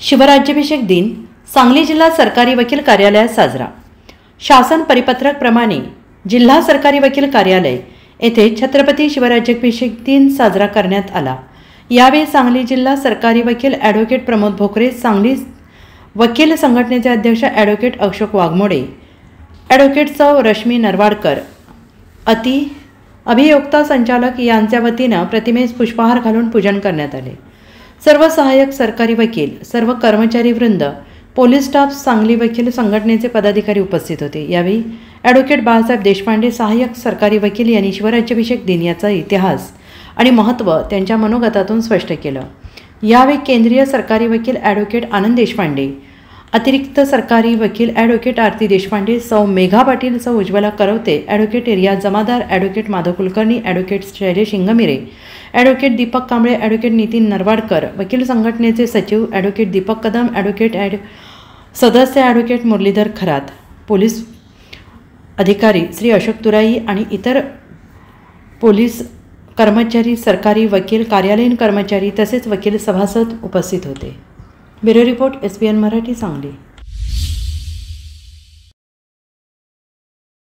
शिवराज्याभिषेक दिन सांगली जिल्हा सरकारी वकील कार्यालयात साजरा। शासन परिपत्रक प्रमाणे जिल्हा सरकारी वकील कार्यालय येथे छत्रपती शिवराज्याभिषेक दिन साजरा करण्यात आला। यावेळी सांगली जिल्हा सरकारी वकील ॲडव्होकेट प्रमोद भोकरे, सांगली वकील संघटनेचे अध्यक्ष ॲडव्होकेट अशोक वाघमोडे, ॲडव्होकेट सौ रश्मी नरवाडकर, अभियोक्ता संचालक यांच्या वतीने प्रतिमेस पुष्पहार घालून पूजन करण्यात आले। सर्व सहाय्यक सरकारी वकील, सर्व कर्मचारी वृंद, पोलीस स्टाफ, सांगली वकील संघटनेचे पदाधिकारी उपस्थित होते। यावेळी ॲडव्होकेट बाळासाहेब देशपांडे, सहाय्यक सरकारी वकील यांनी शिवराज्याभिषेक दिन याचा इतिहास आणि महत्त्व त्यांच्या मनोगतातून स्पष्ट केलं। यावेळी केंद्रीय सरकारी वकील ॲडव्होकेट आनंद देशपांडे, अतिरिक्त सरकारी वकील ॲडव्होकेट आरती देशपांडे, सौ मेघा पाटील, सौ Ujjwala Karwate, advocate Riyaz Jamadar, advocate Madhav Kulkarni, advocate Shailesh Ingmire, advocate Deepak Kamble, advocate Nitin Narwadkar, वकील संघटनेचे सचिव ॲडव्होकेट दीपक कदम, ॲडव्होकेट सदस्य ॲडव्होकेट मुरलीधर खरात, पोलीस अधिकारी श्री अशोक तुराई आणि इतर पोलीस कर्मचारी, सरकारी वकील, कार्यालयीन कर्मचारी तसेच वकील सभासद उपस्थित होते। Bureau report SBN Marathi, Sangli.